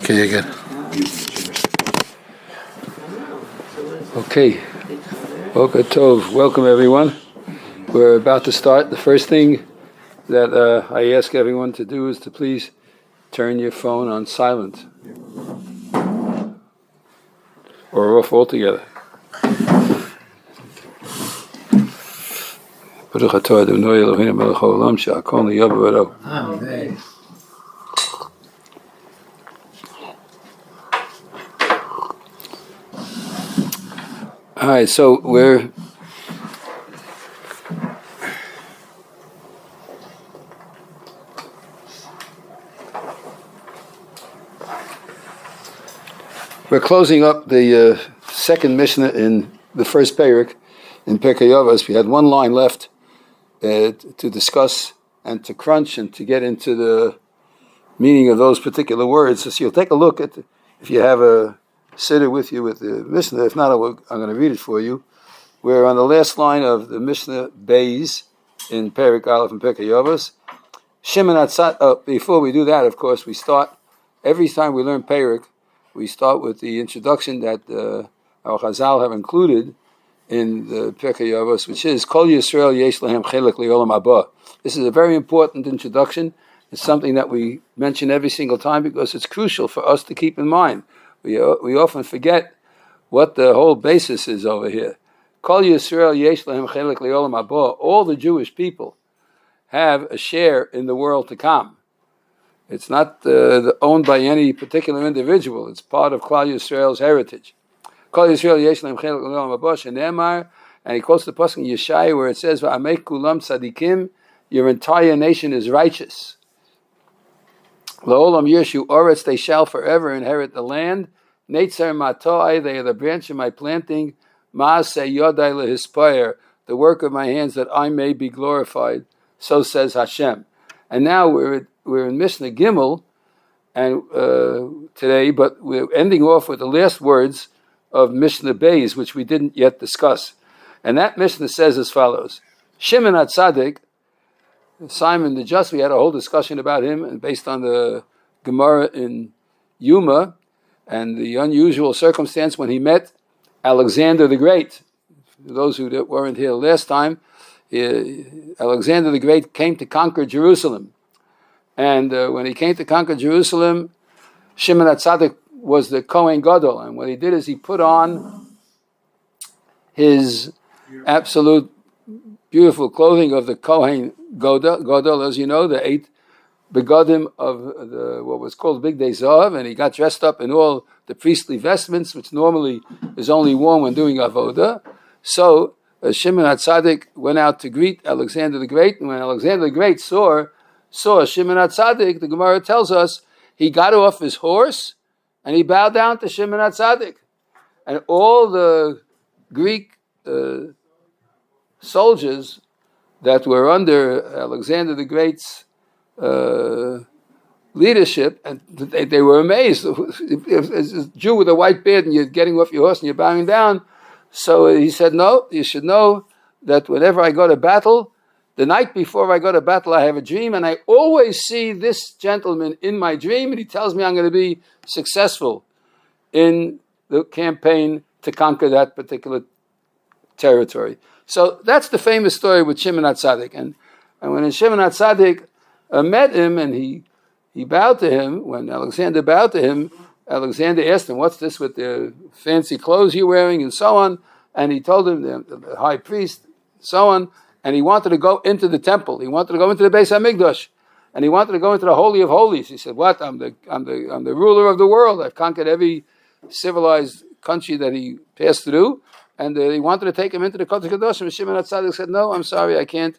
Okay, again. Okay. Boker Tov. Welcome, everyone. We're about to start. The first thing that I ask everyone to do is to please turn your phone on silent or off altogether. Baruch atah Adonai Eloheinu melech haolam she'akol nהיה b'dvaro. Amen. All right, so we're closing up the second Mishnah in the first Perek in Pirkei Avot. We had one line left to discuss and to crunch and to get into the meaning of those particular words. So you'll take a look at, if you have a siddur with you with the Mishnah. If not, I'm going to read it for you. We're on the last line of the Mishnah Beis in Perek Aleph and Pirkei Avot. Before we do that, of course, we start, every time we learn Perek, we start with the introduction that our Chazal have included in the Pirkei Avot, which is Kol Yisrael Yesh Lahem Chelek Le'olam Haba. This is a very important introduction. It's something that we mention every single time because it's crucial for us to keep in mind. We often forget what the whole basis is over here. Kol Yisrael Yesh Lahem Chelek Le'olam Haba. All the Jewish people have a share in the world to come. It's not owned by any particular individual. It's part of Klal Yisrael's heritage. Kol Yisrael Yesh Lahem Chelek Le'olam Haba shenemar, and he quotes the pasuk in Yeshaya where it says, "Va'amei kulam tzadikim," your entire nation is righteous. La'olam yeshu oretz, they shall forever inherit the land. Neitzer matoi, they are the branch of my planting. Ma'aseh yodai lehispire, the work of my hands that I may be glorified. So says Hashem. And now we're in Mishnah Gimel, and today, but we're ending off with the last words of Mishnah Beis, which we didn't yet discuss. And that Mishnah says as follows: Shimon HaTzadik, Simon the Just, we had a whole discussion about him, and based on the Gemara in Yuma, and the unusual circumstance when he met Alexander the Great. For those who weren't here last time, Alexander the Great came to conquer Jerusalem. And when he came to conquer Jerusalem, Shimon HaTzadik was the Kohen Gadol. And what he did is he put on his absolute beautiful clothing of the Kohen Gadol, as you know, the 8 begodim of what was called Big Day Zahav, and he got dressed up in all the priestly vestments, which normally is only worn when doing avoda. So Shimon HaTzadik went out to greet Alexander the Great, and when Alexander the Great saw Shimon HaTzadik, the Gemara tells us, he got off his horse and he bowed down to Shimon HaTzadik. And all the Greek soldiers that were under Alexander the Great's leadership, and they were amazed. If a Jew with a white beard and you're getting off your horse and you're bowing down. So he said, no, you should know that whenever I go to battle, the night before I go to battle, I have a dream, and I always see this gentleman in my dream, and he tells me I'm going to be successful in the campaign to conquer that particular territory. So that's the famous story with Shimon HaTzadik. And when Shimon HaTzadik met him and he bowed to him, when Alexander bowed to him, Alexander asked him, what's this with the fancy clothes you're wearing and so on? And he told him, the high priest, so on, and he wanted to go into the temple. He wanted to go into the Beis HaMikdash. And he wanted to go into the Holy of Holies. He said, what? I'm the ruler of the world. I've conquered every civilized country that he passed through. And he wanted to take him into the Kodesh Kadoshim. And Shimon HaTzadik said, no, I'm sorry, I can't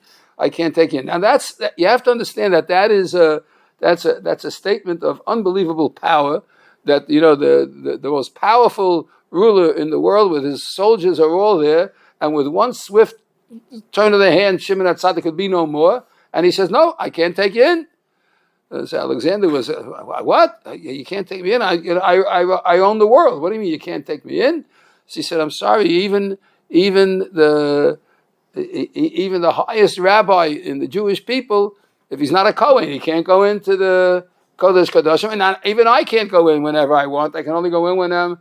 take you in. Now you have to understand that's a statement of unbelievable power, that the most powerful ruler in the world with his soldiers are all there, and with one swift turn of the hand, Shimon HaTzadik could be no more. And he says, no, I can't take you in. So Alexander was, what? You can't take me in? I own the world. What do you mean you can't take me in? So he said, I'm sorry, even the highest rabbi in the Jewish people, if he's not a Kohen, he can't go into the Kodesh Kodashim, and even I can't go in whenever I want. I can only go in when I'm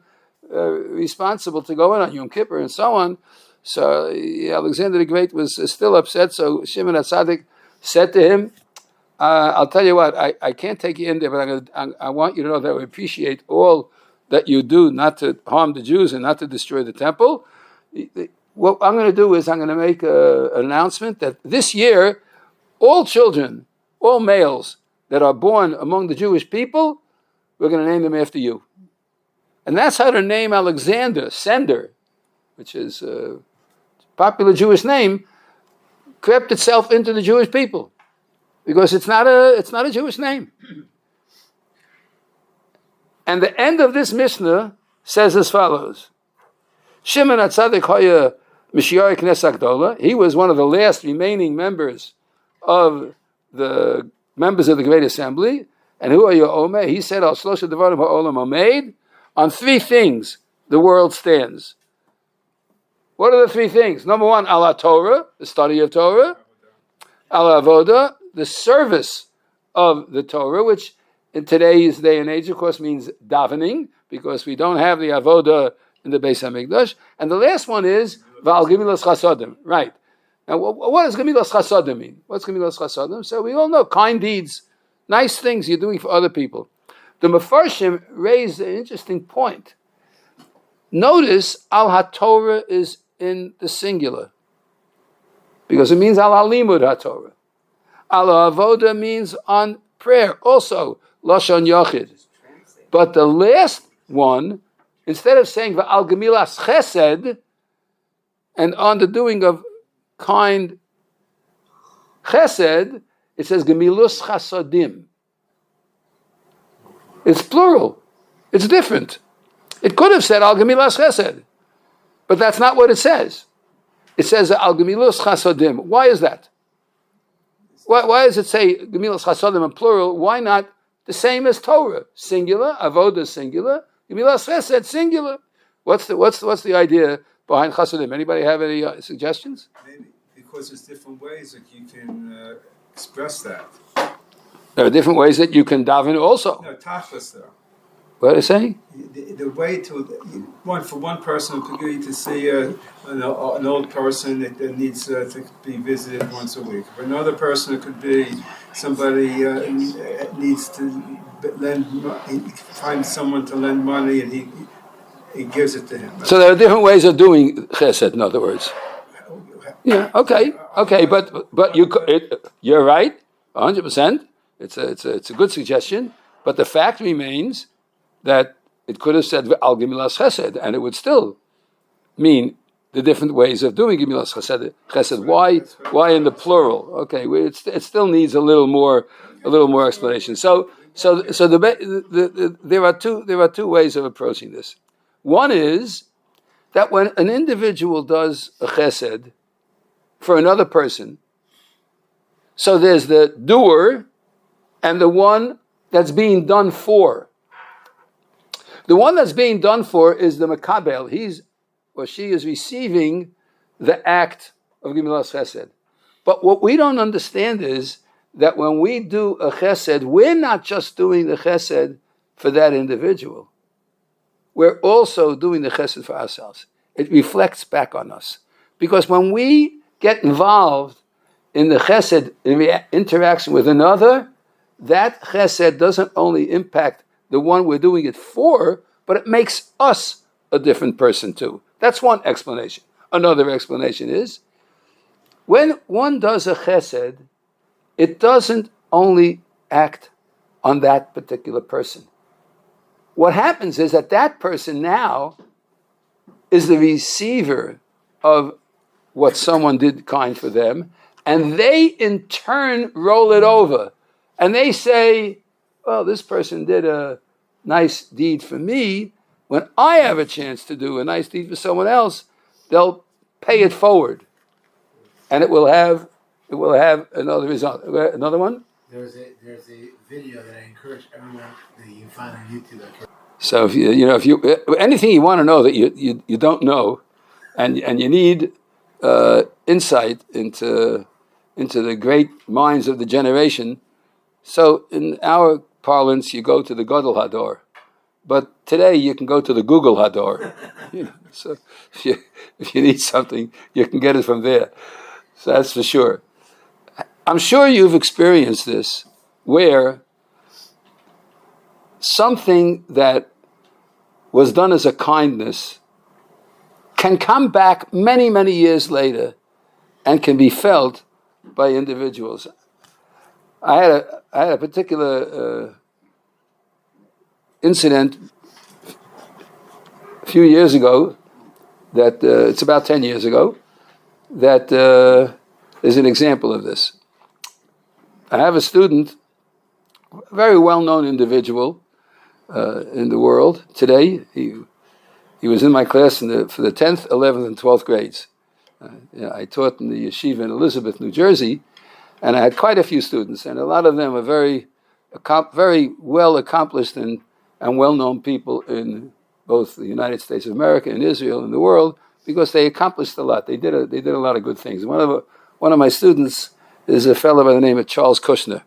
responsible to go in on Yom Kippur and so on. So Alexander the Great was still upset. So Shimon HaTzadik said to him, I'll tell you what, I can't take you in there, but I want you to know that we appreciate all that you do not to harm the Jews and not to destroy the temple. What I'm going to do is I'm going to make an announcement that this year, all children, all males that are born among the Jewish people, we're going to name them after you. And that's how to name Alexander, Sender, which is a popular Jewish name, crept itself into the Jewish people. Because it's not a Jewish name. And the end of this Mishnah says as follows. Shimon HaTzadik Hoya Mishiari Knesset Gdola. He was one of the last remaining members of the Great Assembly. And who are you, Omer? He said, Al Shlosha Devarim HaOlam Hameid. On three things the world stands. What are the three things? Number one, Al Torah, the study of Torah. Al Avoda, the service of the Torah, which in today's day and age, of course, means davening, because we don't have the avoda in the Beis HaMikdash. And the last one is Val Gemilas Chasodim. Right. Now, what does Gemilas Chasodim mean? What's Gemilas Chasodim? So we all know kind deeds, nice things you're doing for other people. The Mefarshim raised an interesting point. Notice Al HaTorah is in the singular, because it means Al HaLimud HaTorah. Al Avoda means on prayer, also Lashon Yachid. But the last one, instead of saying Va'al Gemilas Chesed, and on the doing of kind Chesed, it says Gemilus Chasodim. It's plural. It's different. It could have said Al Gemilas Chesed, but that's not what it says. It says Al Gemilus Chasodim. Why is that? Why does it say Gemilas Chasodim in plural? Why not the same as Torah? Singular, Avodah singular, Gemilas Chesed singular. What's the idea behind Chasodim? Anybody have any suggestions? Maybe because there's different ways that you can express that. There are different ways that you can daven also. No, tachlis though. What are you saying? The way to for one person it could be to see an old person that needs to be visited once a week. For another person, it could be somebody needs to find someone to lend money, and he gives it to him. So there are different ways of doing chesed. In other words, yeah, okay, but you're right, 100%. It's a good suggestion, but the fact remains that it could have said Al Gemilas Chesed, and it would still mean the different ways of doing Gemilas Chesed. Why in the plural? Okay, it still needs a little more explanation. So there are two ways of approaching this. One is that when an individual does a Chesed for another person, so there's the doer and the one that's being done for. The one that's being done for is the Makabel. He or she is receiving the act of Gemilas Chesed. But what we don't understand is that when we do a Chesed, we're not just doing the Chesed for that individual. We're also doing the Chesed for ourselves. It reflects back on us. Because when we get involved in the Chesed, in the interaction with another, that Chesed doesn't only impact the one we're doing it for, but it makes us a different person too. That's one explanation. Another explanation is, when one does a chesed, it doesn't only act on that particular person. What happens is that person now is the receiver of what someone did kind for them, and they in turn roll it over. And they say, well, this person did a nice deed for me. When I have a chance to do a nice deed for someone else, they'll pay it forward. And it will have another result. Another one? There's a video that I encourage everyone that you find on YouTube. So if you anything you want to know that you don't know, and you need insight into the great minds of the generation. So in our parlance, you go to the Gadol Hador. But today you can go to the Google Hador. So if you need something, you can get it from there. So that's for sure. I'm sure you've experienced this, where something that was done as a kindness can come back many, many years later and can be felt by individuals. I had a particular incident a few years ago that it's about 10 years ago that is an example of this. I have a student, a very well-known individual in the world today. He was in my class for the 10th, 11th, and 12th grades. I taught in the yeshiva in Elizabeth, New Jersey, and I had quite a few students, and a lot of them are very well accomplished and well-known people in both the United States of America and Israel and the world, because they accomplished a lot. They did a lot of good things. One of my students is a fellow by the name of Charles Kushner,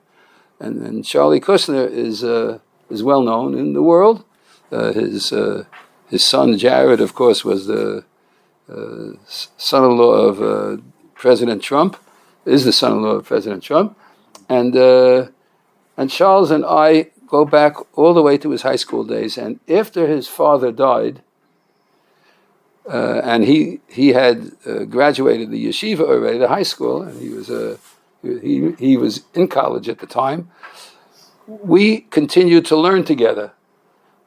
and Charlie Kushner is well known in the world. His son Jared, of course, was the son-in-law of President Trump. Is the son-in-law of President Trump, and Charles and I go back all the way to his high school days. And after his father died, and he had graduated the yeshiva already, the high school, and he was in college at the time. We continued to learn together,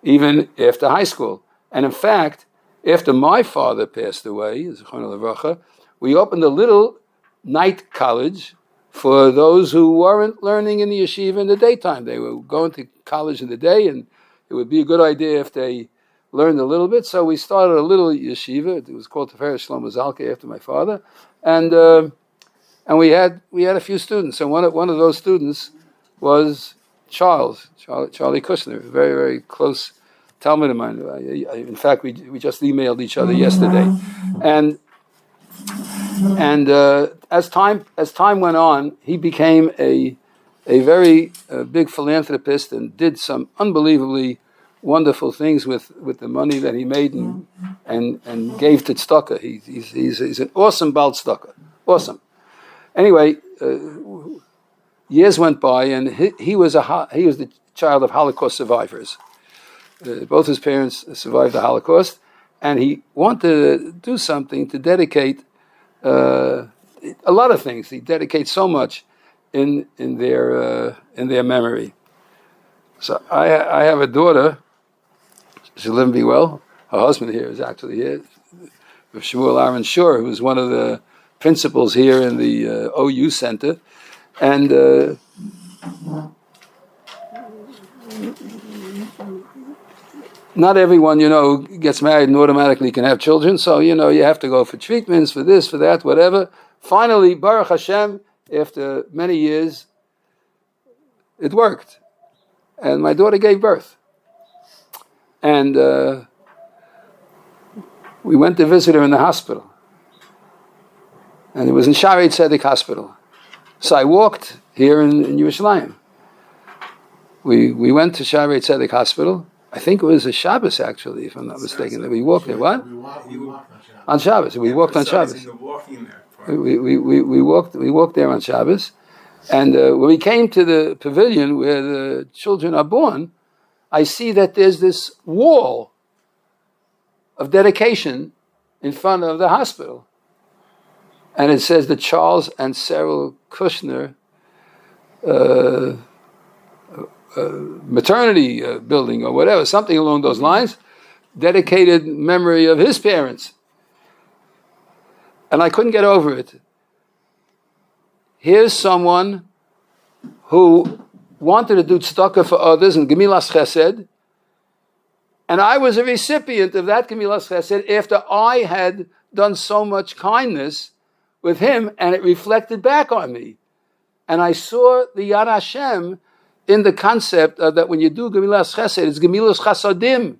even after high school. And in fact, after my father passed away, Zichrono Livracha, we opened a little night college for those who weren't learning in the yeshiva in the daytime. They were going to college in the day, and it would be a good idea if they learned a little bit. So we started a little yeshiva. It was called Tiferet Shlomo Zalka after my father, and we had a few students. And one of those students was Charlie Kushner, a very, very close Talmud of mine. In fact, we just emailed each other yesterday, and as time went on, he became a very big philanthropist and did some unbelievably wonderful things with the money that he made and gave to tzedakah. He's an awesome Baal tzedakah. Awesome. Anyway, years went by, and he was the child of Holocaust survivors. Both his parents survived the Holocaust, and he wanted to do something to dedicate a lot of things. He dedicates so much in their memory. So I have a daughter. She's living be well. Her husband here is actually here, Shmuel Aaron Shore, who's one of the principals here in the OU Center, and not everyone, gets married and automatically can have children. So, you have to go for treatments, for this, for that, whatever. Finally, Baruch Hashem, after many years, it worked. And my daughter gave birth. And we went to visit her in the hospital. And it was in Shaarei Tzedek Hospital. So I walked here in Yerushalayim. We went to Shaarei Tzedek Hospital. I think it was a Shabbos, actually, if I'm not mistaken. That we walked there. What? We walked On Shabbos. We walked on Shabbos. We walked there on Shabbos, and when we came to the pavilion where the children are born, I see that there's this wall of dedication in front of the hospital, and it says the Charles and Cyril Kushner maternity building or whatever, something along those lines, dedicated memory of his parents. And I couldn't get over it. Here's someone who wanted to do tzedakah for others and gemilas chesed, and I was a recipient of that gemilas chesed after I had done so much kindness with him, and it reflected back on me. And I saw the Yad Hashem in the concept of that when you do gemilas chesed, it's gemilas chasadim.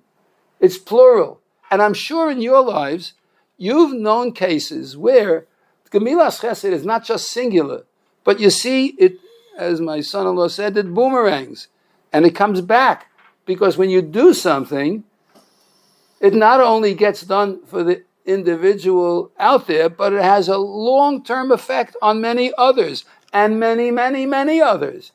It's plural. And I'm sure in your lives, you've known cases where gemilas chesed is not just singular, but you see it, as my son-in-law said, it boomerangs. And it comes back. Because when you do something, it not only gets done for the individual out there, but it has a long-term effect on many others, and many, many, many others.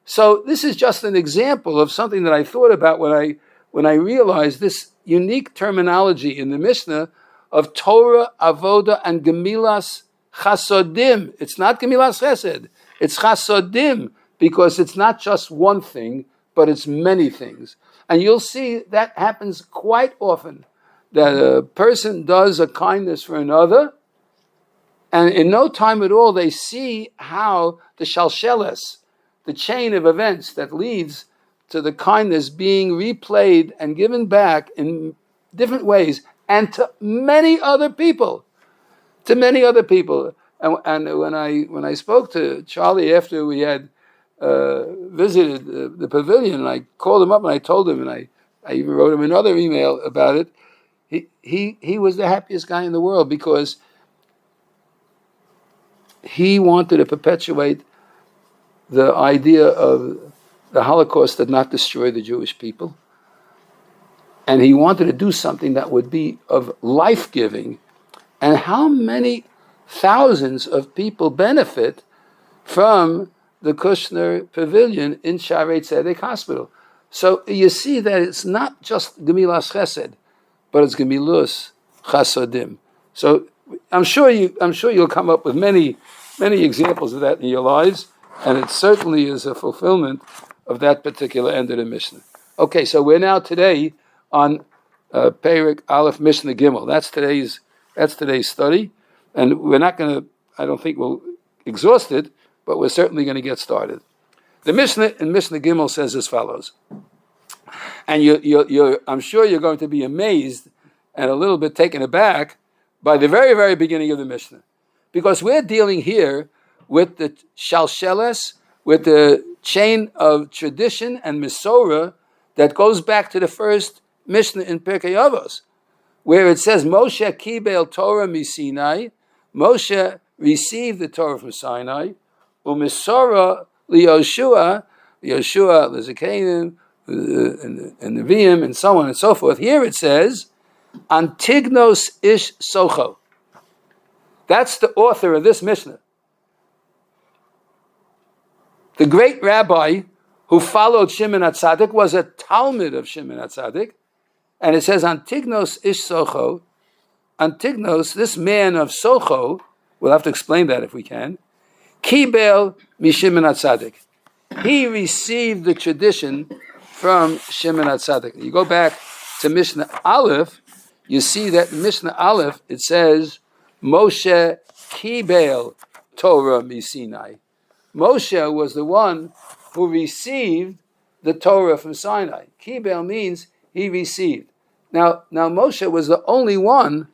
So this is just an example of something that I thought about when I realized this unique terminology in the Mishnah of Torah, Avoda, and Gemilas Chasodim. It's not Gemilas Chesed, it's Chasodim, because it's not just one thing, but it's many things. And you'll see that happens quite often, that a person does a kindness for another, and in no time at all they see how the shalsheles, the chain of events that leads to the kindness being replayed and given back in different ways, and to many other people. And when I spoke to Charlie after we had visited the pavilion, and I called him up and I told him, and I even wrote him another email about it. He was the happiest guy in the world, because he wanted to perpetuate the idea of the Holocaust did not destroy the Jewish people, and he wanted to do something that would be of life-giving. And how many thousands of people benefit from the Kushner Pavilion in Shaarei Tzedek Hospital? So you see that it's not just Gemilas Chesed, but it's Gemilus Chasodim. So I'm sure you'll come up with many examples of that in your lives, and it certainly is a fulfillment of that particular end of the Mishnah. Okay, so we're now today on Perek Aleph Mishnah Gimel. That's today's study, and we're not going to. I don't think we'll exhaust it, but we're certainly going to get started. The Mishnah in Mishnah Gimel says as follows, and I'm sure you're going to be amazed and a little bit taken aback by the very, very beginning of the Mishnah, because we're dealing here with the shalsheles, with the chain of tradition and Mesorah that goes back to the first Mishnah in Pirkei Avot, where it says Moshe kibel Torah miSinai. Moshe received the Torah from Sinai, uMesorah liYoshua, Yoshua l'Zakanim, and the Nevi'im, and so on and so forth. Here it says Antignos ish Socho. That's the author of this Mishnah. The great rabbi who followed Shimon HaTzadik was a Talmud of Shimon HaTzadik, and it says Antignos ish Socho. Antignos, this man of Socho, we'll have to explain that if we can. Kibel Shimon HaTzadik. He received the tradition from Shimon HaTzadik. You go back to Mishnah Aleph, you see that in Mishnah Aleph it says Moshe kibel Torah miSinai. Moshe was the one who received the Torah from Sinai. Kibel means he received. Now Moshe was the only one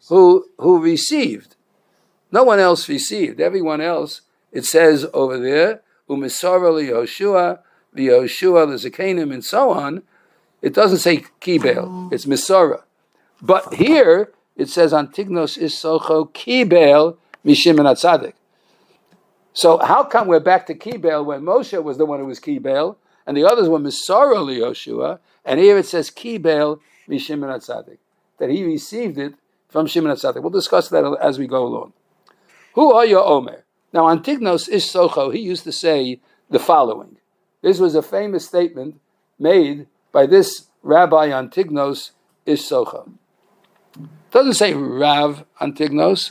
who received. No one else received. Everyone else, it says over there, uMesorah liYoshua, v'Yoshua l'Zakanim, and so on. It doesn't say kibel, it's Mesorah. But here it says Antignos ish Socho kibel Shimon HaTzadik. So how come we're back to kibel when Moshe was the one who was kibel, and the others were Mesorah liYoshua, and here it says kibel Shimon HaTzadik, that he received it from Shimon HaTzadik. We'll discuss that as we go along. Who are your Omer? Now Antignos ish Socho, he used to say the following. This was a famous statement made by this Rabbi Antignos ish Socho. It doesn't say Rav Antignos.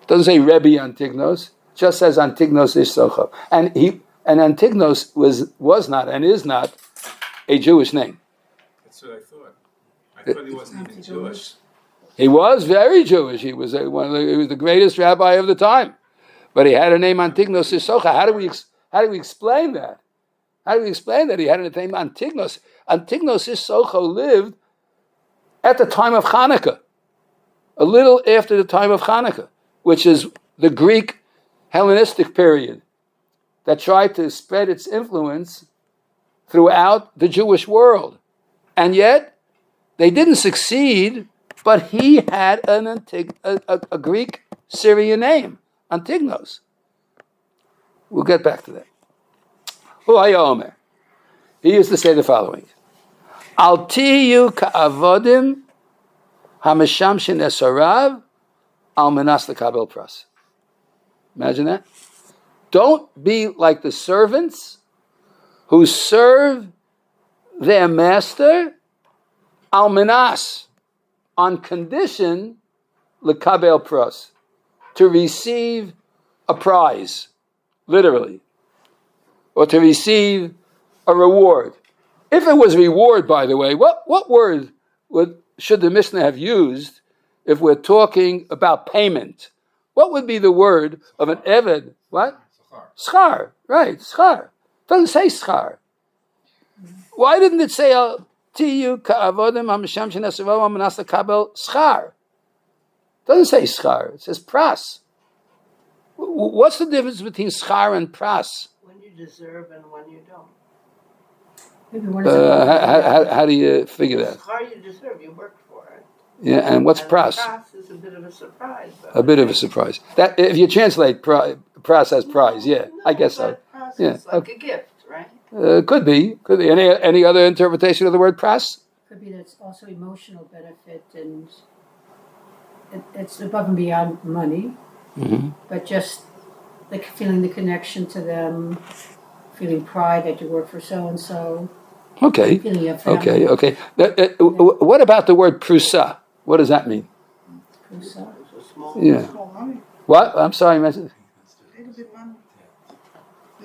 It doesn't say Rebbe Antignos. It just says Antignos ish Socho. And Antignos was not and is not a Jewish name. That's what I thought. I thought he wasn't even Jewish. He was very Jewish. He was he was the greatest rabbi of the time. But he had a name Antignos ish Socho. How do we explain that? How do we explain that he had a name Antignos? Antignos ish Socho lived at the time of Hanukkah, a little after the time of Hanukkah, which is the Greek Hellenistic period that tried to spread its influence throughout the Jewish world. And yet, they didn't succeed, but he had a Greek Syrian name, Antignos. We'll get back to that. Hu haya omer. He used to say the following: Al tiyu ka'avodim hameshamshin esarav al menas lekabel pras. Imagine that. Don't be like the servants who serve their master al menas, on condition lekabel pras, to receive a prize, literally, or to receive a reward. If it was reward, by the way, what word should the Mishnah have used if we're talking about payment? What would be the word of an eved? What? Schar. Right, schar. Doesn't say schar. Why didn't it say tiyu ka'avodim hameshamshin esarav manas lekabel schar? Doesn't say schar. It says pras. What's the difference between schar and pras? When you deserve and when you don't. How do you figure that? Schar you deserve, you worked for it. Yeah, and what's pras? Pras is a bit of a surprise. Though. A bit of a surprise. That if you translate pras as prize, yeah, I guess so. Pras Yeah, is like a gift, right? Could be. Any other interpretation of the word pras? Could be that's also emotional benefit, and it's above and beyond money, but just feeling the connection to them, feeling pride that you work for so and so. Okay. Feeling of family. Okay. What about the word prusa? What does that mean? Prusa. Yeah. Small money. What? I'm sorry, Mrs.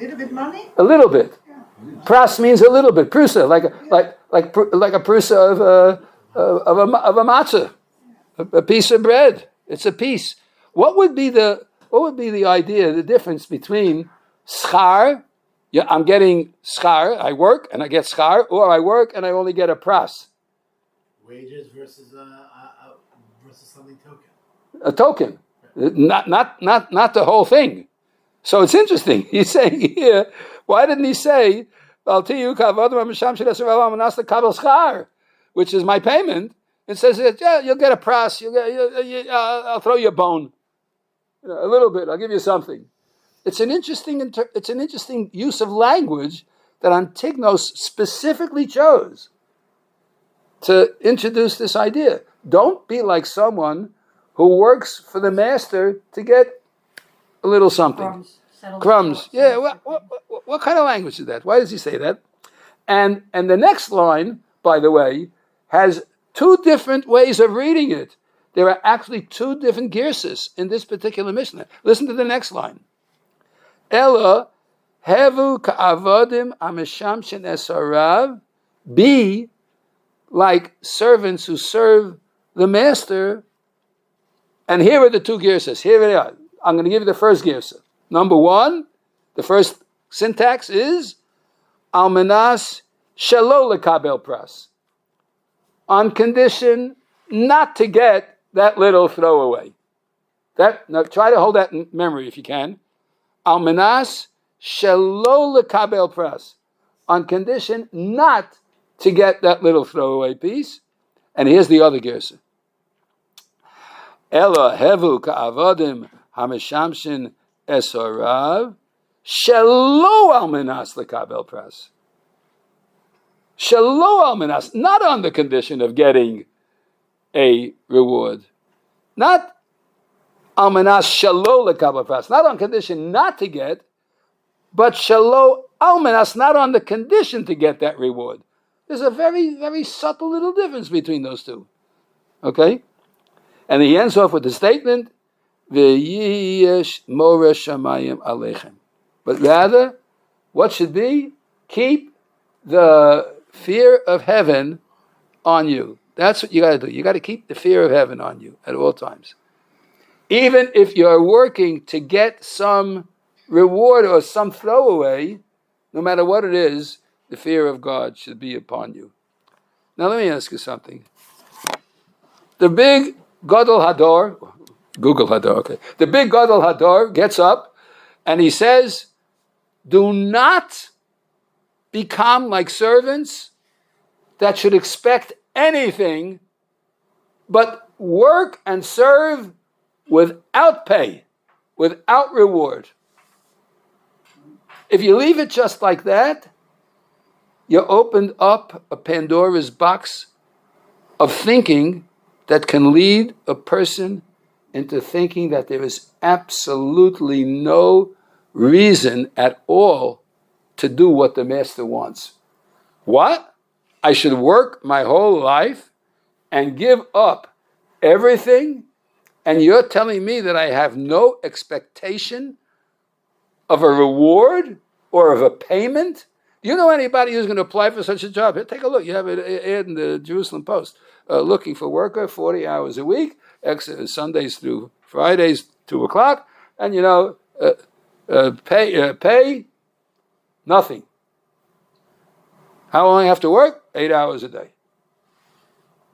Little bit money. A little bit. Pras means a little bit. Prusa, like a prusa of a matzah, a piece of bread. It's a piece. What would be the idea, the difference between schar? Yeah, I'm getting schar. I work and I get schar, or I work and I only get a pras. Wages versus something token. A token, not the whole thing. So it's interesting. He's saying here, why didn't he say, which is my payment? It says, yeah, you'll get a pras. I'll throw you a bone, a little bit. I'll give you something. It's an interesting use of language that Antignos specifically chose to introduce this idea. Don't be like someone who works for the master to get a little something. Crumbs. Yeah. What kind of language is that? Why does he say that? And the next line, by the way, has two different ways of reading it. There are actually two different girses in this particular Mishnah. Listen to the next line. Ella hevu ka'avodim ameshamshin esarav. Be like servants who serve the master. And here are the two girses. Here they are. I'm going to give you the first girsa. Number one, the first syntax is almanas shelo lekabel pras, on condition not to get that little throwaway. Now try to hold that in memory if you can. Almanas shelo lekabel pras, on condition not to get that little throwaway piece. And here's the other girsa. Ela hevu ka'avodim hameshamshin esorav shelo almanas lekabel pras. Shelo almanas, not on the condition of getting a reward. Not almanas shelo lekabel pras, not on condition not to get, but shelo almanas, not on the condition to get that reward. There's a very, very subtle little difference between those two. Okay? And he ends off with the statement, V'yiyesh mora shamayim aleichem. But rather, what should be? Keep the fear of heaven on you. That's what you got to do. You got to keep the fear of heaven on you at all times. Even if you're working to get some reward or some throwaway, no matter what it is, the fear of God should be upon you. Now let me ask you something. The big Gadol Hador, Google Hador, okay. The big Gadol Hador gets up and he says, do not become like servants that should expect anything but work and serve without pay, without reward. If you leave it just like that, you opened up a Pandora's box of thinking that can lead a person into thinking that there is absolutely no reason at all to do what the master wants. What? I should work my whole life and give up everything, and you're telling me that I have no expectation of a reward or of a payment? Do you know anybody who's going to apply for such a job? Here, take a look. You have an ad in the Jerusalem Post. Looking for worker, 40 hours a week, Sundays through Fridays, 2 o'clock, and pay nothing. How long do I have to work? 8 hours a day.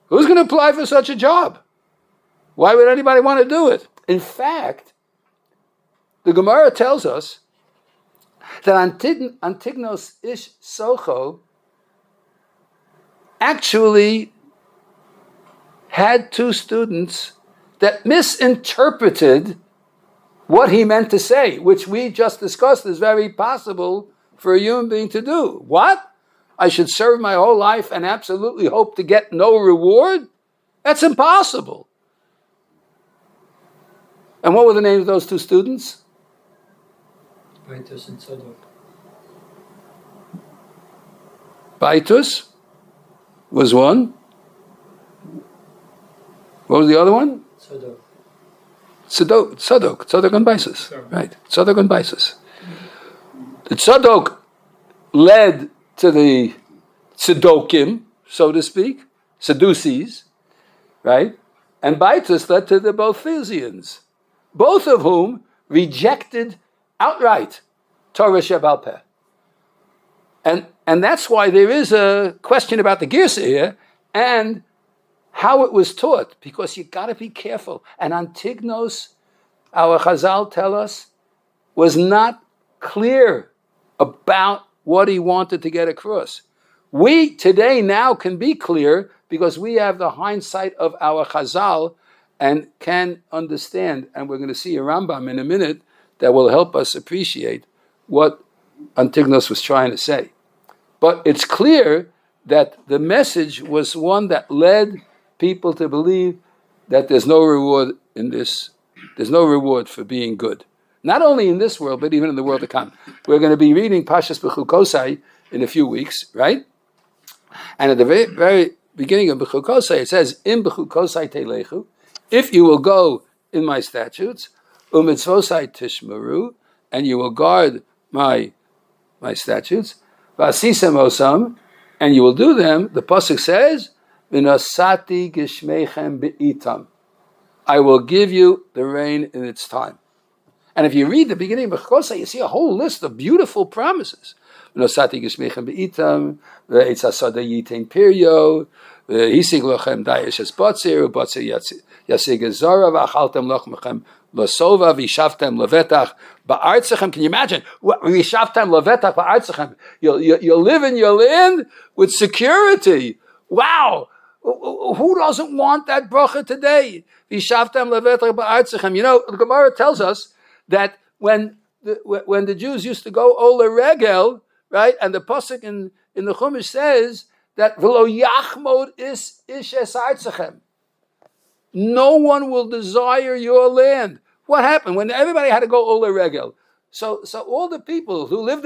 Who's going to apply for such a job? Why would anybody want to do it? In fact, the Gemara tells us that Antignos Ish Socho actually had 2 students that misinterpreted what he meant to say, which we just discussed is very possible for a human being to do. What? I should serve my whole life and absolutely hope to get no reward? That's impossible. And what were the names of those 2 students? Baitus and Tzadok. Baitus was one. What was the other one? Tzadok. Tzadok and Baisus. Right, Tzadok and Baisus. The Tzadok led to the Tzedokim, so to speak, Sadducees, right? And Baitus led to the Boethusians, both of whom rejected outright Torah Shebal Peh. And that's why there is a question about the Girsa here and how it was taught, because you got to be careful. And Antignos, our Chazal tell us, was not clear about what he wanted to get across. We today now can be clear because we have the hindsight of our Chazal and can understand, and we're going to see a Rambam in a minute that will help us appreciate what Antignos was trying to say. But it's clear that the message was one that led people to believe that there's no reward in this. There's no reward for being good. Not only in this world, but even in the world to come. We're going to be reading Pashas Bechukosai in a few weeks, right? And at the very, very beginning of Bechukosai, it says, "Im Bechukosai telechu," if you will go in my statutes, umitzvosai tishmeru, and you will guard my statutes, v'asisem osam, and you will do them. The pasuk says, "V'nosati gishmeichem be'itam," I will give you the rain in its time. And if you read the beginning of Bechukosai, you see a whole list of beautiful promises. V'nosati gishmeichem be'itam, v'eitzasada yitain piryo, v'hisig lochem dayesh es batzir, u'batzir yasig es zara, v'achaltem lochmechem Losova vishavtem levetach ba'artzechem. Can you imagine? Vishavtem levetach ba'artzechem. You'll live in your land with security. Wow! Who doesn't want that bracha today? Vishavtem levetach ba'artzechem. You know, the Gemara tells us that when the Jews used to go ola regel, right, and the pasuk in the Chumash says that v'lo yachmod ish es artzechem. No one will desire your land. What happened when everybody had to go Ola Regel? So all the people who lived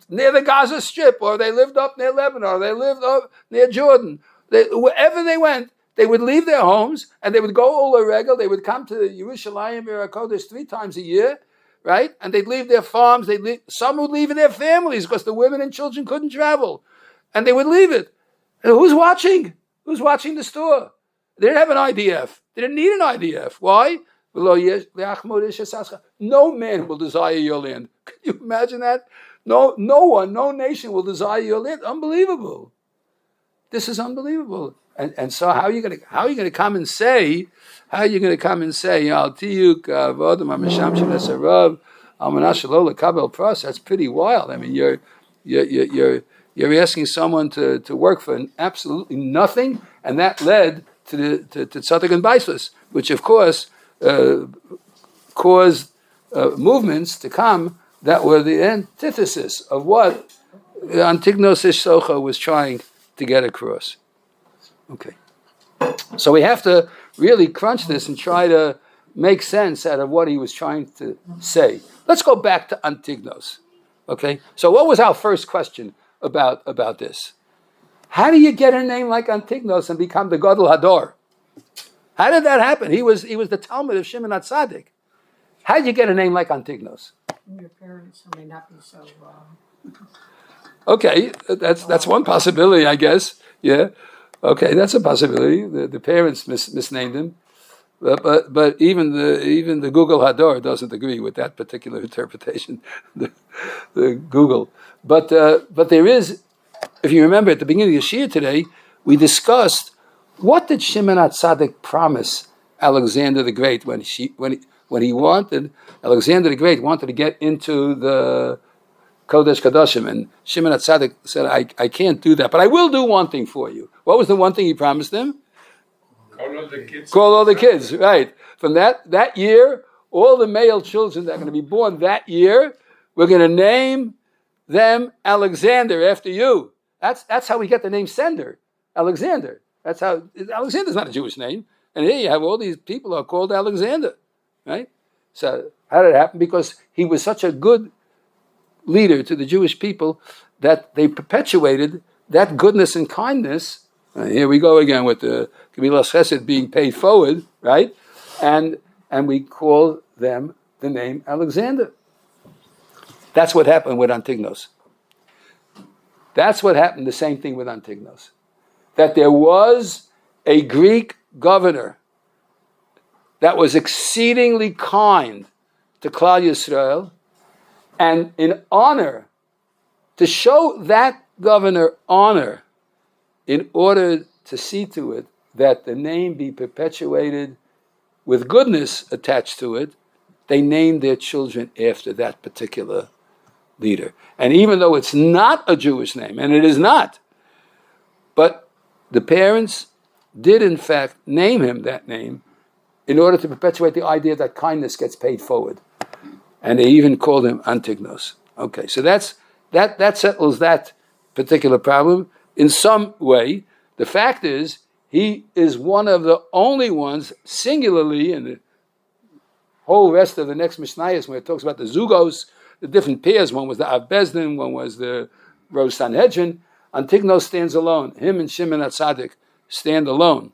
near the Gaza Strip, or they lived up near Lebanon, or they lived up near Jordan, wherever they went, they would leave their homes and they would go Ola Regel. They would come to Yerushalayim Kodesh 3 times a year, right? And they'd leave their farms. Some would leave their families because the women and children couldn't travel, and they would leave it. And who's watching? Who's watching the store? They didn't have an IDF. They didn't need an IDF. Why? No man will desire your land. Can you imagine that? No one, no nation will desire your land. Unbelievable. This is unbelievable. And so how are you going to come and say? Al tiyuk vodam amisham shenesarav almanashalo lekabel pras? That's pretty wild. I mean, you're asking someone to work for absolutely nothing, and that led to Tzadok and Baisus, which of course caused movements to come that were the antithesis of what Antignos Ish Socha was trying to get across. Okay. So we have to really crunch this and try to make sense out of what he was trying to say. Let's go back to Antignos. Okay? So what was our first question about this? How do you get a name like Antignos and become the Gadol Hador? How did that happen? He was the Talmud of Shimon HaTzadik. How did you get a name like Antignos? Your parents may not be so. Okay, that's one possibility, I guess. Yeah, okay, that's a possibility. The parents misnamed him, but even the Google Hador doesn't agree with that particular interpretation. the Google, but there is, if you remember at the beginning of the Shir today, we discussed what did Shimon HaTzadik promise Alexander the Great when he wanted Alexander the Great wanted to get into the Kodesh Kodashim, and Shimon HaTzadik said, I can't do that, but I will do one thing for you. What was the one thing he promised them? Call all the kids, right. From that year, all the male children that are going to be born that year, we're going to name them Alexander after you. That's how we get the name Sender, Alexander. That's how, Alexander's not a Jewish name. And here you have all these people who are called Alexander, right? So how did it happen? Because he was such a good leader to the Jewish people that they perpetuated that goodness and kindness. Here we go again with the Gemilas Chesed being paid forward, right? And we call them the name Alexander. That's what happened with Antignos. That's what happened, the same thing with Antignos. That there was a Greek governor that was exceedingly kind to Klal Yisrael, and in honor, to show that governor honor, in order to see to it that the name be perpetuated with goodness attached to it, they named their children after that particular leader. And even though it's not a Jewish name, and it is not, but the parents did in fact name him that name in order to perpetuate the idea that kindness gets paid forward. And they even called him Antignos. Okay, so that settles that particular problem in some way. The fact is, he is one of the only ones, singularly, in the whole rest of the next Mishnayos, when it talks about the Zugos, the different pairs, one was the Av Bezdin, one was the Rosh Sanhedrin. Antignos stands alone. Him and Shimon HaTzadik stand alone.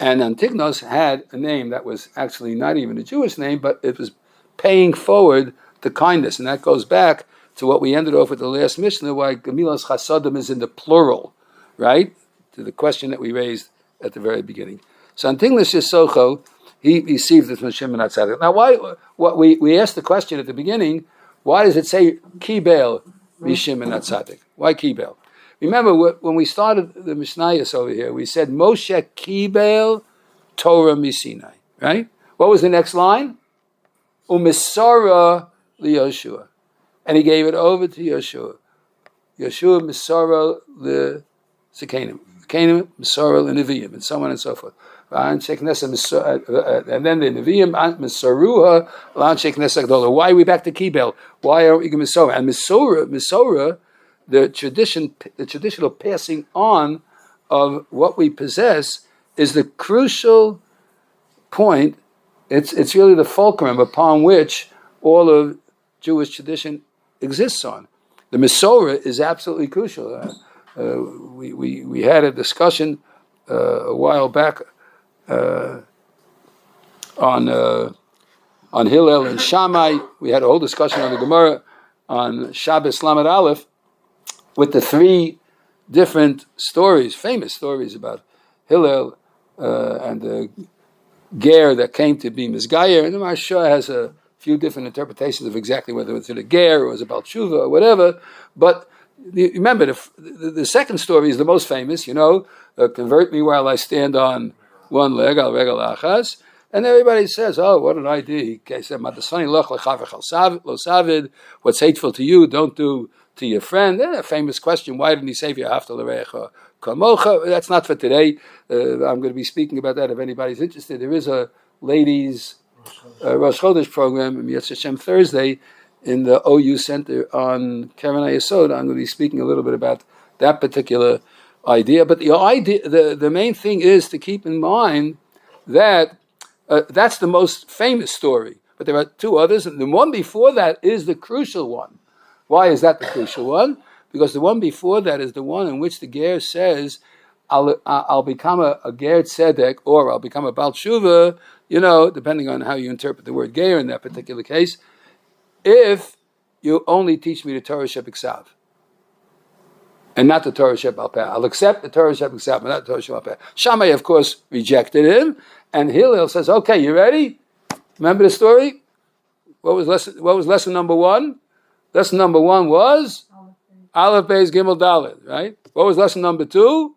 And Antignos had a name that was actually not even a Jewish name, but it was paying forward to kindness. And that goes back to what we ended off with the last Mishnah, why Gemilas Chasadim is in the plural, right? To the question that we raised at the very beginning. So Antignos Yisocho, he received it from Shimon HaTzadik. Now, we asked the question at the beginning, why does it say Kibel Shimon HaTzadik? Why Kibel? Remember, when we started the Mishnayos over here, we said Moshe Kibel Torah Misinai, right? What was the next line? Umisara liYoshua. And he gave it over to Yoshua. Yoshua Misara the Sekanim. Sekanim Misara l'Neviim, and so on and so forth. And then the Nevi'im Misaruha L'Anshe Knesset Gdola. Why are we back to Kibel? Why are we going Misora? And Misora, the traditional passing on of what we possess is the crucial point. It's really the fulcrum upon which all of Jewish tradition exists on. The Misora is absolutely crucial. We had a discussion a while back on Hillel and Shammai. We had a whole discussion on the Gemara on Shabbos Lamed Aleph with the three different stories, famous stories about Hillel and the ger that came to be Mizgayer. And the Maharsha has a few different interpretations of exactly whether it was to the ger or it was about Tshuva or whatever. But remember, the second story is the most famous, convert me while I stand on one leg, al regal achas. And everybody says, oh, what an idea. He said, what's hateful to you, don't do to your friend. And a famous question, why didn't he say, that's not for today. I'm going to be speaking about that if anybody's interested. There is a ladies' Rosh Chodesh program, Yetz Hashem Thursday, in the OU Center on Keren HaYesod. I'm going to be speaking a little bit about that particular idea. But the main thing is to keep in mind that that's the most famous story. But there are two others, and the one before that is the crucial one. Why is that the crucial one? Because the one before that is the one in which the Ger says, I'll become a Ger Tzedek, or I'll become a Baal Tshuva, depending on how you interpret the word Ger in that particular case, if you only teach me the Torah Shebiksav, and not the Torah Shebal Peh. I'll accept the Torah Shebiksav, but not the Torah Shebal Peh. Shammai, of course, rejected him, and Hillel says, okay, you ready? Remember the story? What was lesson number one? Lesson number one was Aleph Beis Gimel Dalet, right? What was lesson number two?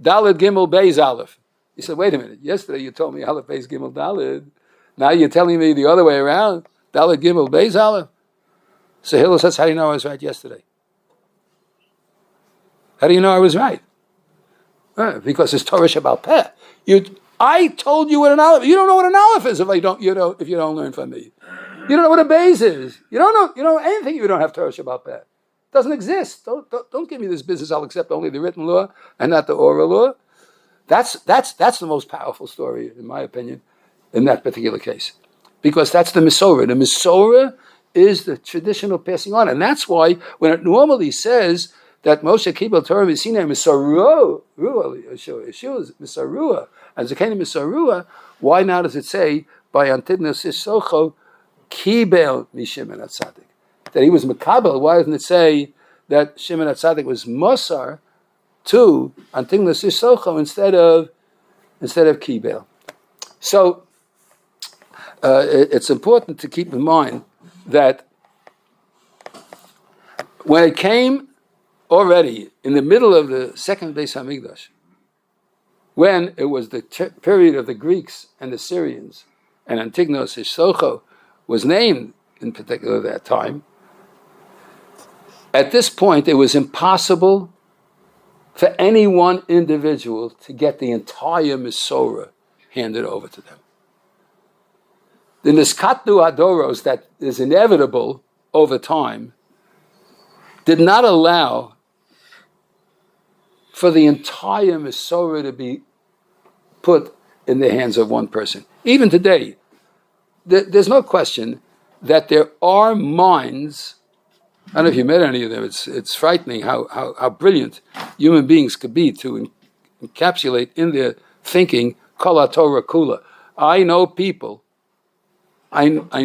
Dalet Gimel Beis Aleph. He said, wait a minute, yesterday you told me Aleph Beis Gimel Dalet. Now you're telling me the other way around, Dalet Gimel Beis Aleph. So Hillel says, how do you know I was right yesterday? How do you know I was right? Because it's Torah Shebal Peh. I told you what an Aleph. You don't know what an Aleph is if you don't learn from me. You don't know what a Beis is. You don't know anything if you don't have Torah Shebal Peh. It doesn't exist. Don't give me this business. I'll accept only the written law and not the oral law. That's the most powerful story, in my opinion, in that particular case, because that's the Mesorah. The Mesorah is the traditional passing on, and that's why when it normally says that Moshe Kibel Torah Misinai Mesorah, Mesorah, and Zakeni Mesorah, why now does it say by Antignos Isocho Kibel Mishimon HaTzadik? That he was Mekabel, why doesn't it say that Shimon HaTzadik was Mosar to Antignos Isocho instead of Kibel? So it's important to keep in mind that when it came already in the middle of the second Beis Hamikdash, when it was the period of the Greeks and the Syrians, and Antignos Isocho was named in particular that time, at this point it was impossible for any one individual to get the entire Mesorah handed over to them. The Niskatnu Adoros that is inevitable over time did not allow for the entire Mesorah to be put in the hands of one person. Even today, there's no question that there are minds. I don't know if you met any of them. It's frightening how brilliant human beings could be to encapsulate in their thinking Kol Torah Kula. I knew people and I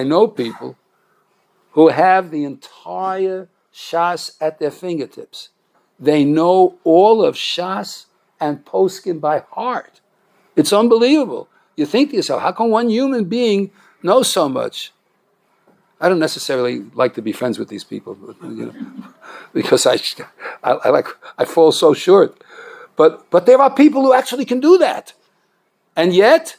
know people who have the entire Shas at their fingertips. They know all of Shas and Poskim by heart. It's unbelievable. You think to yourself, how come one human being knows so much? I don't necessarily like to be friends with these people, because I fall so short. But there are people who actually can do that, and yet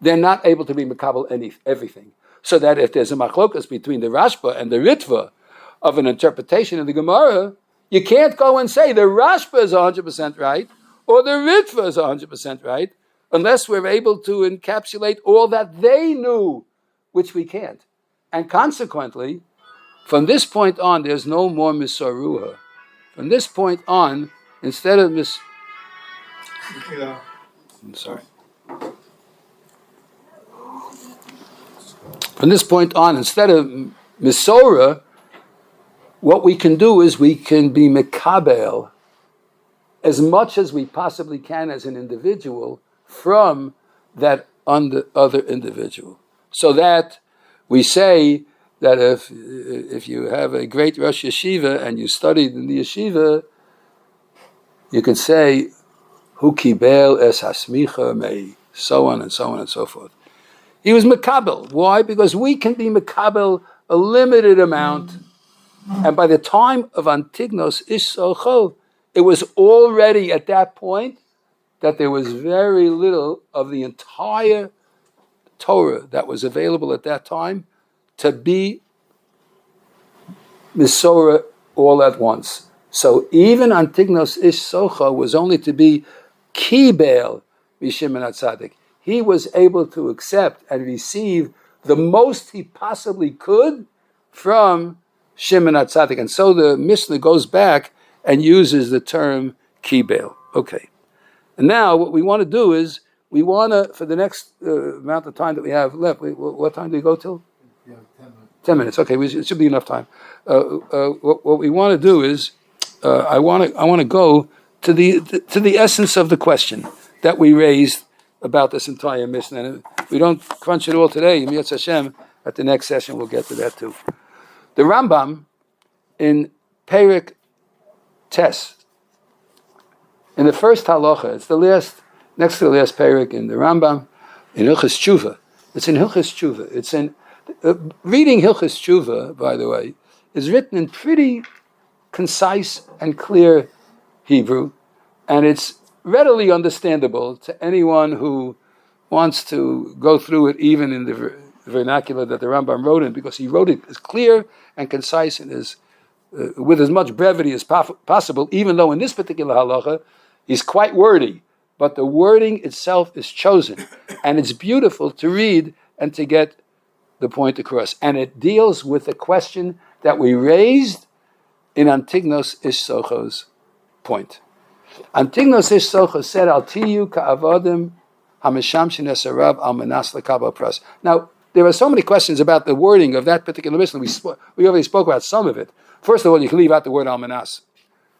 they're not able to be mekabel everything. So that if there's a machlokas between the Rashba and the Ritva of an interpretation of the Gemara, you can't go and say the Rashba is 100% right or the Ritva is 100% right, unless we're able to encapsulate all that they knew, which we can't. And consequently, from this point on, there's no more Mesorah. From this point on, instead of I'm sorry. From this point on, instead of Mesorah, what we can do is we can be Mekabel as much as we possibly can as an individual from that other individual. So that we say that if you have a great Rosh Yeshiva and you studied in the Yeshiva, you can say, Hu kibel es hasmicha mei, so on and so on and so forth. He was Mekabel. Why? Because we can be Mekabel a limited amount. And by the time of Antignos Isocho, it was already at that point that there was very little of the entire Torah that was available at that time to be Mesorah all at once. So even Antignos Isocho was only to be Kibel Mishimon HaTzadik. He was able to accept and receive the most he possibly could from Shimon HaTzadik. And so the Mishnah goes back and uses the term kibel. Okay. And now what we want to do is, we want to, for the next amount of time that we have left, what time do we go till? Yeah, 10 minutes. 10 minutes. Okay, it should be enough time. What we want to do is, I want to go to the essence of the question that we raised about this entire Mishnah. And if we don't crunch it all today, Yetz Hashem, at the next session we'll get to that too. The Rambam in Perek Tes, in the first halacha, it's the last, next to the last Perek in the Rambam, in Hilchos Tshuva. It's in Hilchos Tshuva. It's in reading Hilchos Tshuva, by the way, is written in pretty concise and clear Hebrew, and it's readily understandable to anyone who wants to go through it, even in the vernacular that the Rambam wrote in, because he wrote it as clear and concise and as with as much brevity as possible, even though in this particular halacha he's quite wordy, but the wording itself is chosen, and it's beautiful to read and to get the point across. And it deals with the question that we raised in Antignos Ish Socho's point. Antignos Ish Socho said, Al tiyu ka'avodim hamishamshin esarav al manas lekabel pras. Now, there are so many questions about the wording of that particular Mishnah. We already spoke about some of it. First of all, you can leave out the word al manas.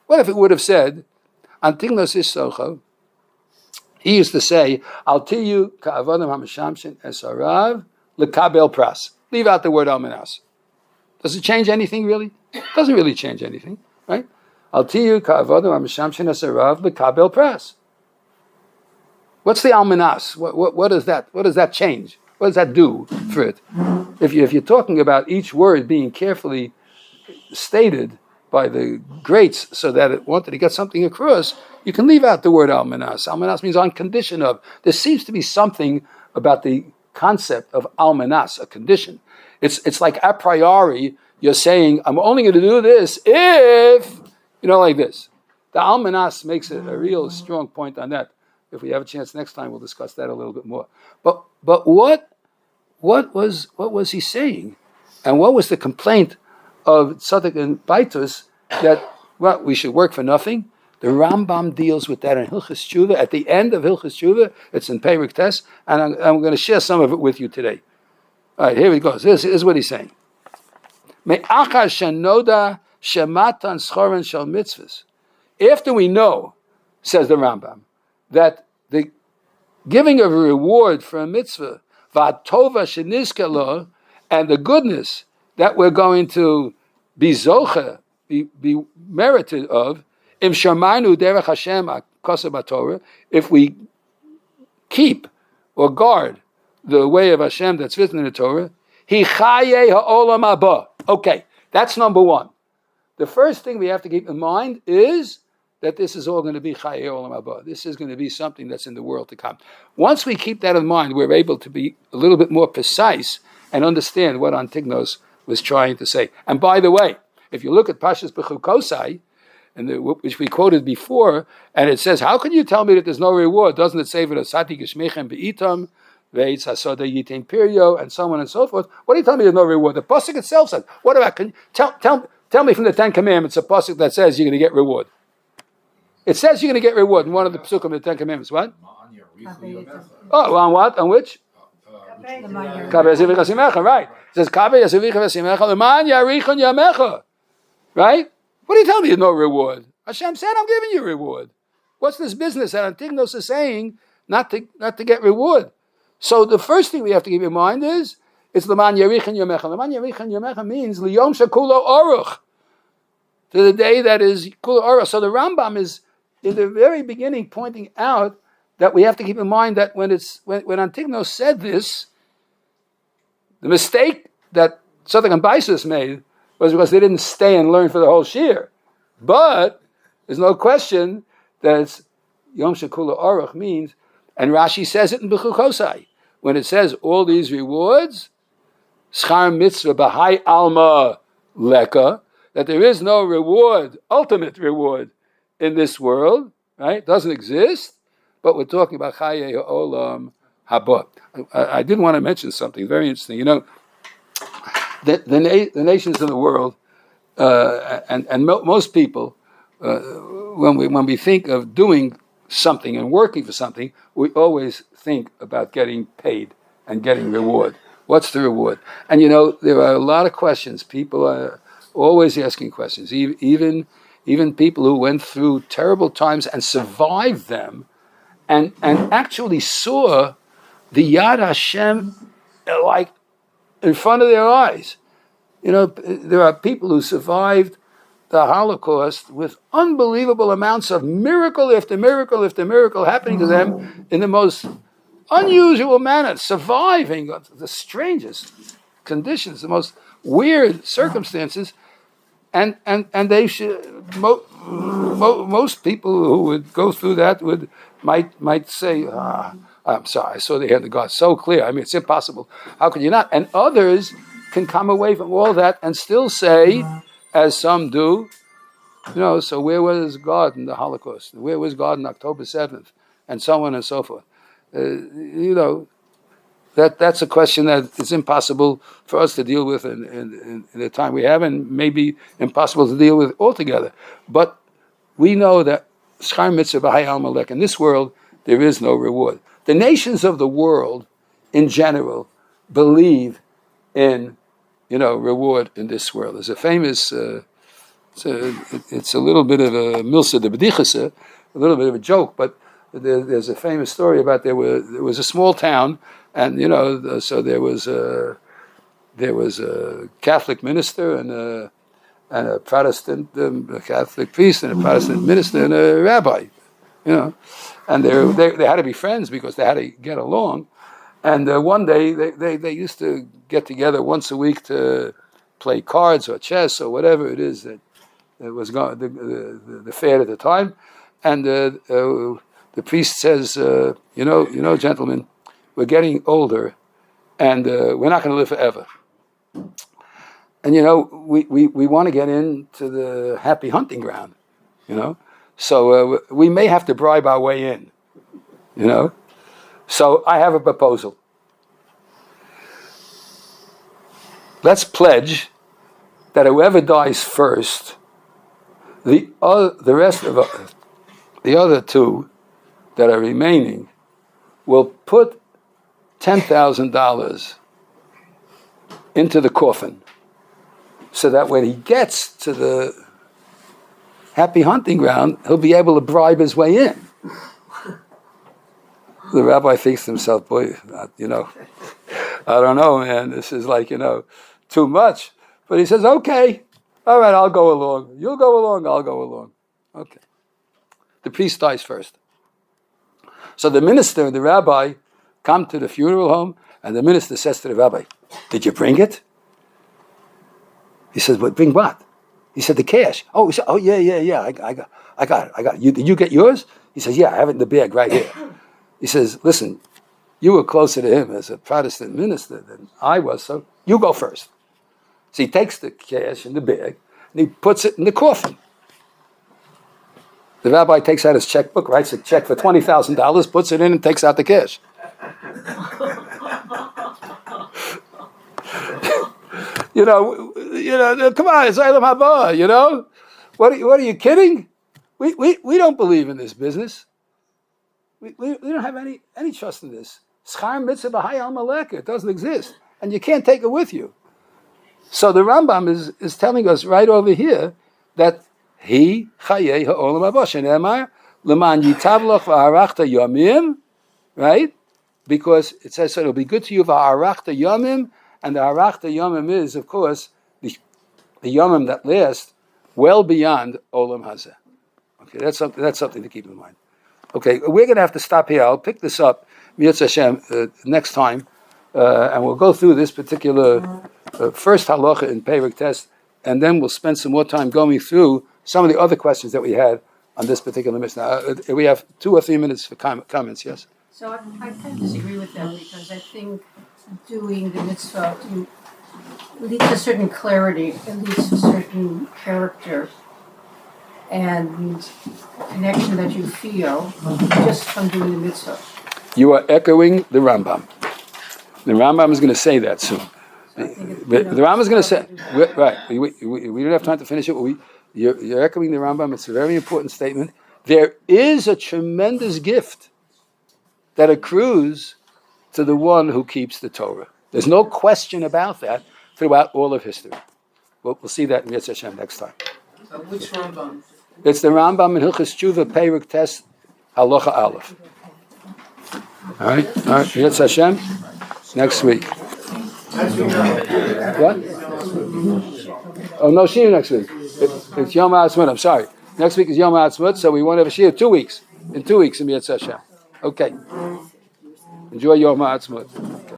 What if it would have said, Antignos Ish Socho, he used to say, Al tiyu ka'avodim hamishamshin esarav lekabel pras. Leave out the word al manas. Does it change anything, really? It doesn't really change anything, right? Al tiyu ka'avodim hamishamshin esarav lekabel pras. What's the almanas? What does that change? What does that do for it? If you're talking about each word being carefully stated by the greats so that it wanted to get something across, you can leave out the word almanas. Almanas means on condition of. There seems to be something about the concept of almanas, a condition. It's like a priori you're saying, I'm only going to do this if, like this. The almanas makes it a real strong point on that. If we have a chance next time, we'll discuss that a little bit more. But what was he saying? And what was the complaint of Tzaddik and Baitus that, we should work for nothing? The Rambam deals with that in Hilchos Tshuva. At the end of Hilchos Tshuva, it's in Perek Tes, and I'm going to share some of it with you today. All right, here it goes. This is what he's saying. Me'achar shenoda shematan schoren shel mitzvahs. After we know, says the Rambam, that the giving of a reward for a mitzvah, va'tova shenizkalo, and the goodness that we're going to be zoche, be merited of, im shamarnu derech Hashem akosav b'Torah, if we keep or guard the way of Hashem that's written in the Torah, hi chaye ha'olam haba. Okay, that's number one. The first thing we have to keep in mind is that this is all going to be chaye olam haba. This is going to be something that's in the world to come. Once we keep that in mind, we're able to be a little bit more precise and understand what Antignos was trying to say. And by the way, if you look at Pashas Bechukosai, which we quoted before, and it says, how can you tell me that there's no reward? Doesn't it say, V'lasati geshmechem be'itam, ve'itz hasoda yitain pirio, and so on and so forth? What do you tell me there's no reward? The pasuk itself says, what about, can you tell me from the Ten Commandments a pasuk that says you're going to get reward? It says you're going to get reward in one of the pasukim of the Ten Commandments. What? Oh, on what? On which? Right. It says, right? What do you tell me there's no reward? Hashem said, I'm giving you reward. What's this business that Antignos is saying not to get reward? So the first thing we have to keep in mind is, it's L'man Yarichan Yamecha. L'man Yarichan Yamecha means L'yom Shekulo Aruch, to the day that is Kulo Aruch. So the Rambam is, in the very beginning, pointing out that we have to keep in mind that when Antignos said this, the mistake that Tzaddik and Baisus made was because they didn't stay and learn for the whole shir. But there's no question that it's Yom Shekula Aruch means, and Rashi says it in Bechukosai, when it says all these rewards, Schar Mitzvah Bahai Alma Leka, that there is no reward, ultimate reward in this world, right? Doesn't exist, but we're talking about Chaye Olam haba. I did want to mention something very interesting. You know, the nations of the world, and most people, when we think of doing something and working for something, we always think about getting paid and getting reward. What's the reward? And you know, there are a lot of questions. People are always asking questions. Even people who went through terrible times and survived them, and actually saw the Yad Hashem like in front of their eyes. You know, there are people who survived the Holocaust with unbelievable amounts of miracle after miracle after miracle happening to them in the most unusual manner, surviving the strangest conditions, the most weird circumstances, and they should. Most people who would go through that might say, I'm sorry, I saw the hand of God so clear. I mean, it's impossible. How could you not? And others can come away from all that and still say, as some do, you know, so where was God in the Holocaust? Where was God on October 7th? And so on and so forth. You know, that's a question that is impossible for us to deal with in the time we have, and maybe impossible to deal with altogether. But we know that Schar Mitzvah B'Hai Amalek, in this world, there is no reward. The nations of the world, in general, believe in, you know, reward in this world. There's a famous, it's a little bit of a milsa de b'dichasa, a little bit of a joke, but there's a famous story about there was a small town, and you know, so there was a Catholic minister and a Protestant a Catholic priest and a Protestant minister and a rabbi, you know, and they had to be friends because they had to get along. And one day they used to get together once a week to play cards or chess or whatever it is that was going the fad at the time. And the priest says, you know, gentlemen, we're getting older, and we're not going to live forever. And you know, we want to get into the happy hunting ground, you know. So we may have to bribe our way in, you know. So I have a proposal. Let's pledge that whoever dies first, the rest of the other two that are remaining will put $10,000 into the coffin, so that when he gets to the happy hunting ground, he'll be able to bribe his way in. The rabbi thinks to himself, boy, you know, I don't know, man, this is like, you know, too much. But he says, okay, all right, I'll go along. You'll go along, I'll go along. Okay. The priest dies first. So the minister and the rabbi come to the funeral home, and the minister says to the rabbi, did you bring it? He says, but bring what? He said, the cash. Oh, he said, oh yeah, I got it. Did you get yours? He says, yeah, I have it in the bag right here. He says, listen, you were closer to him as a Protestant minister than I was, so you go first. So he takes the cash in the bag, and he puts it in the coffin. The rabbi takes out his checkbook, writes a check for $20,000, puts it in, and takes out the cash. You know, come on, it's Olam Haba, you know? What are you kidding? We don't believe in this business. We don't have any trust in this. Schar Mitzvah B'Hai Amalek, it doesn't exist. And you can't take it with you. So the Rambam is telling us right over here that he chayei ha'olam haba shenemar leman yitavloch v'harachta yomim, right? Because it says so it'll be good to you v'harachta yomim, and the harachta yomim is, of course, the yomim that last well beyond olam hazeh. Okay, that's something to keep in mind. Okay, we're going to have to stop here. I'll pick this up, Mi'etz Hashem, next time, and we'll go through this particular first halacha in Perek Test, and then we'll spend some more time going through some of the other questions that we had on this particular Mishnah. We have 2 or 3 minutes for comments, yes? So I kind of disagree with that, because I think doing the mitzvah leads to certain clarity, it leads to certain character and connection that you feel just from doing the mitzvah. You are echoing the Rambam. The Rambam is going to say that soon. The Rambam is going to say, right, we don't have time to finish it. You're echoing the Rambam. It's a very important statement. There is a tremendous gift that accrues to the one who keeps the Torah. There's no question about that throughout all of history. We'll see that in Yetz Hashem next time. Which Rambam? It's the Rambam in Hilchos Tshuva, Perek Tes, Halacha Aleph. All right, Yetz Hashem, next week. What? Oh, no Shir next week. It's Yom HaAtzmaut. I'm sorry. Next week is Yom HaAtzmaut, so we won't have a Shir. 2 weeks. In 2 weeks in Yetz Hashem. Okay. Enjoy Yom HaAtzmaut.